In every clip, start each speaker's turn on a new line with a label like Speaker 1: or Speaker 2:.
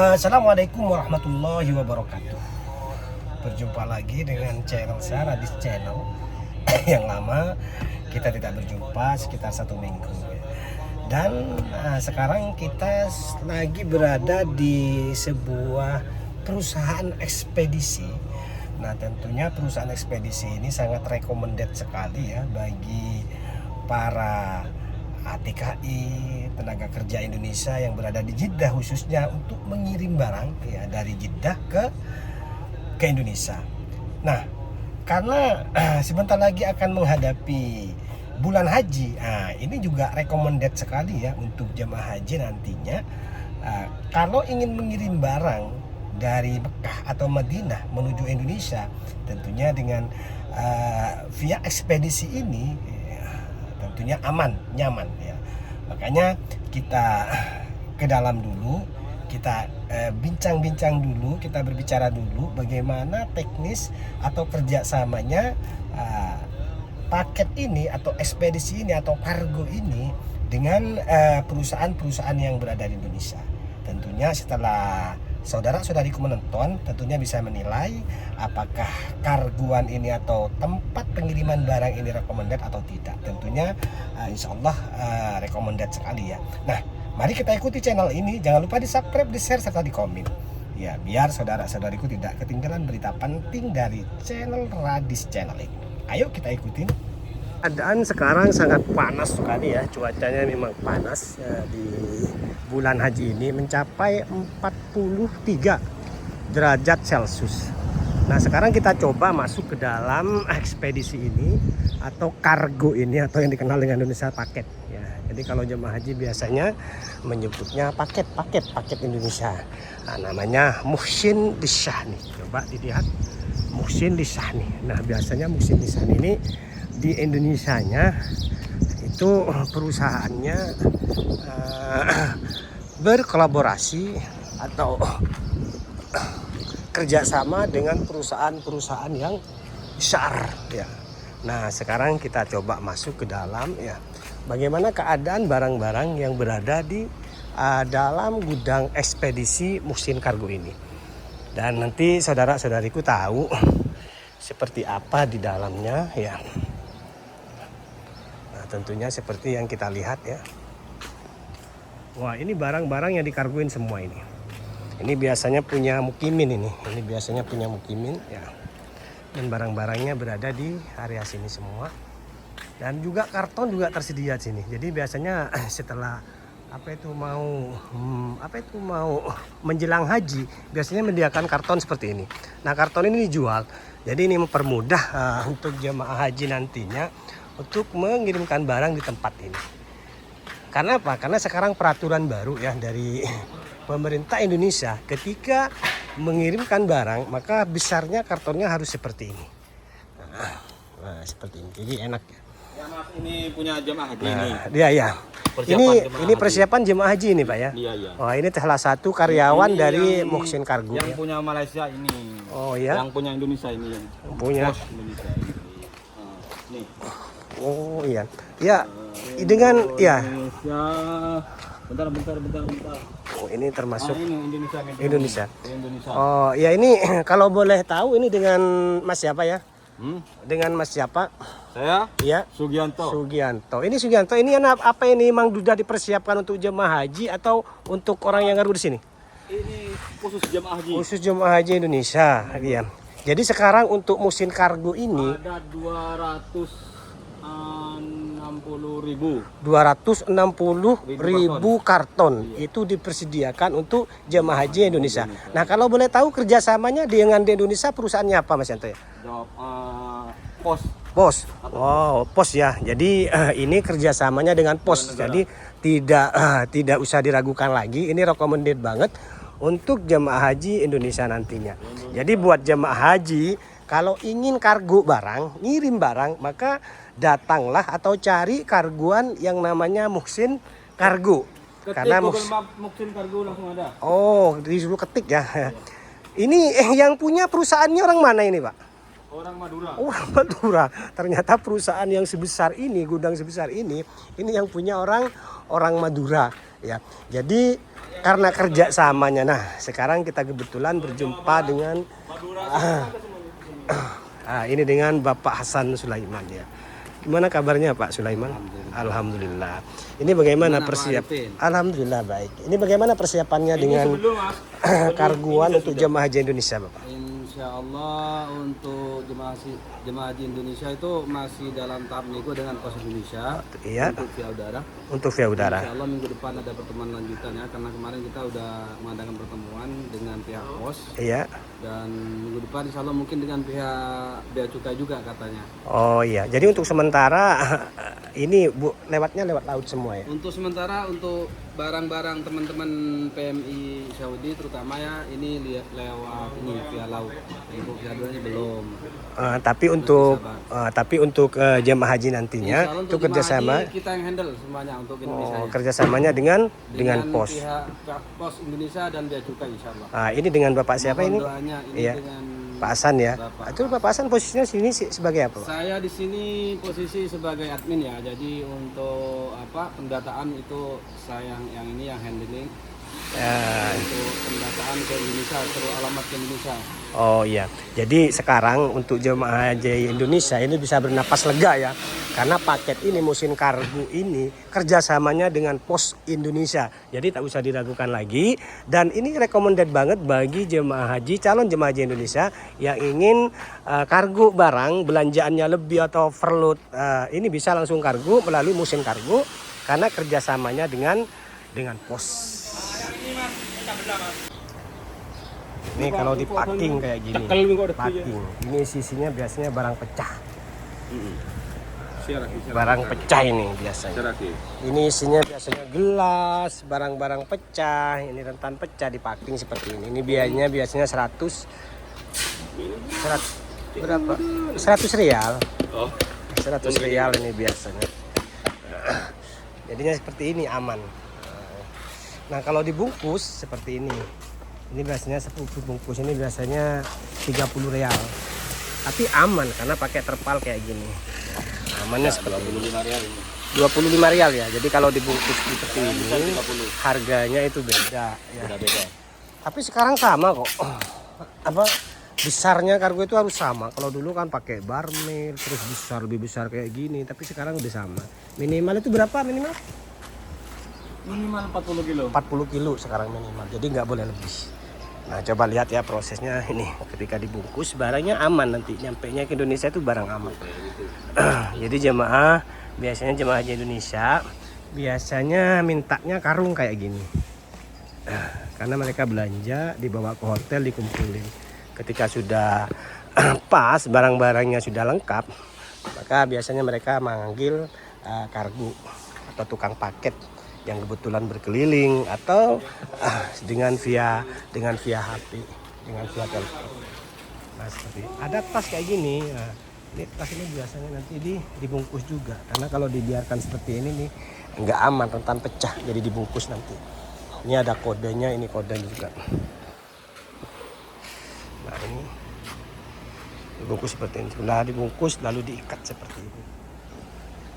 Speaker 1: Assalamualaikum warahmatullahi wabarakatuh. Berjumpa lagi dengan channel saya, Radis Channel. Yang lama kita tidak berjumpa sekitar 1 minggu. Dan sekarang kita lagi berada di sebuah perusahaan ekspedisi. Nah, tentunya perusahaan ekspedisi ini sangat recommended sekali ya bagi para TKI, tenaga kerja Indonesia yang berada di Jeddah, khususnya untuk mengirim barang ya dari Jeddah ke Indonesia. Nah, karena sebentar lagi akan menghadapi bulan haji, ini juga recommended sekali ya untuk jemaah haji nantinya. Kalau ingin mengirim barang dari Mekah atau Madinah menuju Indonesia, tentunya dengan via ekspedisi ini tentunya aman, nyaman ya. Makanya kita ke dalam dulu, kita bincang-bincang dulu, kita berbicara dulu bagaimana teknis atau kerjasamanya paket ini atau ekspedisi ini atau kargo ini dengan perusahaan-perusahaan yang berada di Indonesia. Tentunya setelah saudara-saudariku menonton, tentunya bisa menilai apakah karguan ini atau tempat pengiriman barang ini recommended atau tidak. Tentunya insya Allah recommended sekali ya. Nah, mari kita ikuti channel ini. Jangan lupa di subscribe, di share, serta di komen ya, biar saudara-saudariku tidak ketinggalan berita penting dari channel Radis Channel ini. Ayo kita ikutin. Keadaan sekarang sangat panas sekali ya, cuacanya memang panas ya, di bulan haji ini mencapai 43 derajat Celcius. Nah, sekarang kita coba masuk ke dalam ekspedisi ini atau kargo ini, atau yang dikenal dengan Indonesia paket ya. Jadi kalau jemaah haji biasanya menyebutnya paket Indonesia. Nah, namanya Muhsin Lisahni. Coba dilihat Muhsin Lisahni. Nah, biasanya Muhsin Lisahni ini di Indonesianya itu perusahaannya berkolaborasi atau kerjasama dengan perusahaan-perusahaan yang besar ya. Nah, sekarang kita coba masuk ke dalam ya. Bagaimana keadaan barang-barang yang berada di dalam gudang ekspedisi Muhsin Kargo ini. Dan nanti saudara-saudariku tahu seperti apa di dalamnya ya. Nah, tentunya seperti yang kita lihat ya. Wah, ini barang-barang yang dikargoin semua ini. Ini biasanya punya mukimin ini. Ini biasanya punya mukimin ya. Dan barang-barangnya berada di area sini semua. Dan juga karton juga tersedia di sini. Jadi biasanya setelah mau menjelang haji, biasanya menyediakan karton seperti ini. Nah, karton ini dijual. Jadi ini mempermudah untuk jemaah haji nantinya untuk mengirimkan barang di tempat ini. Karena apa? Karena sekarang peraturan baru ya dari pemerintah Indonesia, ketika mengirimkan barang maka besarnya kartonnya harus seperti ini. Nah, seperti ini. Jadi enak ya.
Speaker 2: Ya, Mas, ini punya jemaah haji ini.
Speaker 1: Dia ya. Ini persiapan jemaah haji ini, Pak ya.
Speaker 2: Iya, iya.
Speaker 1: Wah, ini salah satu karyawan
Speaker 2: Ini
Speaker 1: dari
Speaker 2: yang-
Speaker 1: Muhsin Kargo.
Speaker 2: Yang
Speaker 1: Ya.
Speaker 2: punya Malaysia ini.
Speaker 1: Oh ya.
Speaker 2: Yang punya Indonesia ini.
Speaker 1: Punya.
Speaker 2: Pos Indonesia ini. Nih.
Speaker 1: Oh iya. Ya, dengan ya.
Speaker 2: Indonesia. Bentar.
Speaker 1: Oh, ini termasuk
Speaker 2: Ini Indonesia.
Speaker 1: Indonesia.
Speaker 2: Indonesia.
Speaker 1: Oh, ya ini kalau boleh tahu ini dengan Mas siapa ya?
Speaker 2: Hmm?
Speaker 1: Dengan Mas siapa?
Speaker 2: Saya
Speaker 1: Ya.
Speaker 2: Sugianto.
Speaker 1: Sugianto. Ini Sugianto ini apa ini memang sudah dipersiapkan untuk jemaah haji atau untuk orang yang baru di sini?
Speaker 2: Ini khusus jemaah haji.
Speaker 1: Khusus jemaah haji Indonesia. Iya. Jadi sekarang untuk Muhsin Kargo ini
Speaker 2: Ada 260.000.
Speaker 1: 260.000 karton itu dipersediakan untuk jemaah haji Indonesia. Nah, kalau boleh tahu kerjasamanya dengan di Indonesia perusahaannya apa, Mas Yanto ya?
Speaker 2: Jawab pos.
Speaker 1: Pos. Wow, pos ya. Jadi ini kerjasamanya dengan pos. Jadi tidak usah diragukan lagi. Ini recommended banget untuk jemaah haji Indonesia nantinya. Jadi buat jemaah haji kalau ingin kargo barang, ngirim barang, maka datanglah atau cari karguan yang namanya Muhsin Kargo.
Speaker 2: Ketik
Speaker 1: Karena
Speaker 2: Google Map Muhsin Kargo langsung ada.
Speaker 1: Oh, disuruh ketik ya. Ini yang punya perusahaannya orang mana ini, Pak?
Speaker 2: Orang Madura.
Speaker 1: Orang Madura. Ternyata perusahaan yang sebesar ini, gudang sebesar ini yang punya orang Madura ya. Jadi karena kerjasamanya, nah sekarang kita kebetulan berjumpa dengan ini dengan Bapak Hasan Sulaiman ya. Gimana kabarnya Pak Sulaiman? Alhamdulillah. Ini bagaimana persiapan? Alhamdulillah baik. Ini bagaimana persiapannya dengan karguan untuk jemaah haji Indonesia, Bapak?
Speaker 3: Insya Allah untuk jemaah haji Indonesia itu masih dalam tahap nego dengan Pos Indonesia.
Speaker 1: Iya.
Speaker 3: Untuk via udara.
Speaker 1: Untuk via udara.
Speaker 3: Insya Allah minggu depan ada pertemuan lanjutan ya, karena kemarin kita udah mengadakan pertemuan dengan pihak Pos.
Speaker 1: Iya.
Speaker 3: Dan minggu depan Insya Allah mungkin dengan pihak Bea Cukai juga katanya.
Speaker 1: Oh iya. Jadi untuk sementara ini lewatnya lewat laut semua ya.
Speaker 3: Untuk sementara untuk barang-barang teman-teman PMI Saudi terutama ya ini lewat ini via laut. Untuk via udara belum.
Speaker 1: Tapi untuk jemaah haji nantinya itu kerjasama
Speaker 3: kita yang handle semuanya untuk Indonesia.
Speaker 1: Kerjasamanya dengan Pos.
Speaker 3: Pihak Pos Indonesia dan Bea Cukai Insya Allah.
Speaker 1: Ini dengan Bapak siapa ini?
Speaker 3: Doanya ini
Speaker 1: Iya.
Speaker 3: dengan
Speaker 1: Pak Hasan ya. Itu Bapak Hasan posisinya sini sebagai apa, Pak?
Speaker 3: saya di sini posisi sebagai admin ya. Jadi untuk pendataan itu saya yang ini yang handling. Untuk pendataan ke Indonesia, terus alamat ke Indonesia.
Speaker 1: Oh iya, jadi sekarang untuk jemaah haji Indonesia ini bisa bernapas lega ya, karena paket ini musim kargo ini kerjasamanya dengan Pos Indonesia, jadi tak usah diragukan lagi. Dan ini recommended banget bagi jemaah haji, calon jemaah haji Indonesia yang ingin kargo barang belanjaannya lebih atau overload, ini bisa langsung kargo melalui musim kargo karena kerjasamanya dengan Pos. Ini kalau di packing kayak gini, packing. Ini sisinya biasanya barang pecah. Barang pecah ini biasanya. Ini isinya biasanya gelas, barang-barang pecah. Ini rentan pecah di packing seperti ini. Ini biasanya 100 berapa? 100 rial. 100 rial ini biasanya. Jadinya seperti ini aman. Nah kalau dibungkus seperti ini biasanya 10 bungkus ini biasanya 30 rial. Tapi aman karena pakai terpal kayak gini. Amannya seperti
Speaker 2: 25 rial ini.
Speaker 1: 25 rial ya. Jadi kalau dibungkus seperti ini harganya itu beda ya.
Speaker 2: Beda.
Speaker 1: Tapi sekarang sama kok. Besarnya kargo itu harus sama. Kalau dulu kan pakai barmail terus lebih besar kayak gini, tapi sekarang udah sama. Minimal itu berapa minimal?
Speaker 2: Minimal 40 kilo.
Speaker 1: 40 kilo sekarang minimal. Jadi nggak boleh lebih. Nah coba lihat ya prosesnya ini. Ketika dibungkus barangnya aman, nanti nyampenya ke Indonesia itu barang aman. Jadi biasanya jemaah haji Indonesia biasanya mintanya karung kayak gini. Karena mereka belanja dibawa ke hotel dikumpulin. Ketika sudah pas barang-barangnya sudah lengkap, maka biasanya mereka manggil kargo atau tukang paket yang kebetulan berkeliling atau dengan via HP, dengan via telepon. Nah seperti ada tas kayak gini. Nah, ini tas ini biasanya nanti dibungkus juga, karena kalau dibiarkan seperti ini nih nggak aman, rentan pecah. Jadi dibungkus nanti. Ini ada kodenya, ini kode juga. Nah ini dibungkus seperti ini. Sudah dibungkus lalu diikat seperti ini.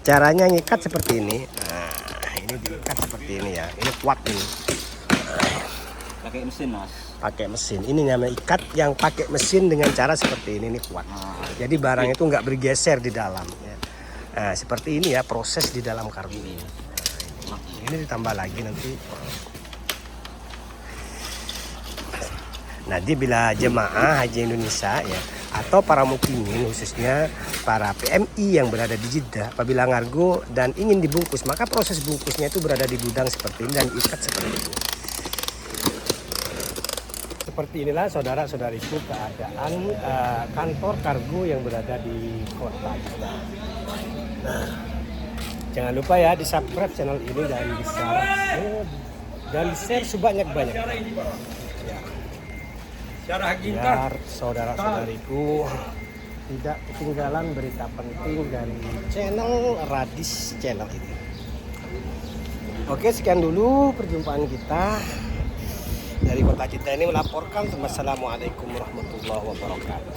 Speaker 1: Caranya ngikat seperti ini. Nah, ini diikat seperti ini ya. Ini kuat ini.
Speaker 2: Pakai mesin, Mas.
Speaker 1: Pakai mesin. Ini namanya ikat yang pakai mesin dengan cara seperti ini kuat. Jadi barang itu nggak bergeser di dalam. Ya. Nah, seperti ini ya proses di dalam kargo ini. Ini ditambah lagi nanti. Nah, bila jemaah haji Indonesia ya atau para mukimin khususnya para PMI yang berada di Jeddah apabila ngargo dan ingin dibungkus, maka proses bungkusnya itu berada di gudang seperti ini dan ikat seperti ini. Seperti inilah saudara-saudariku keadaan kantor kargo yang berada di kota Jeddah. Nah, jangan lupa ya di subscribe channel ini dan share sebanyak-banyak. Biar saudara-saudariku tidak ketinggalan berita penting dari channel Radis Channel ini. Oke, sekian dulu perjumpaan kita dari kota Jeddah ini melaporkan. Wassalamualaikum warahmatullahi wabarakatuh.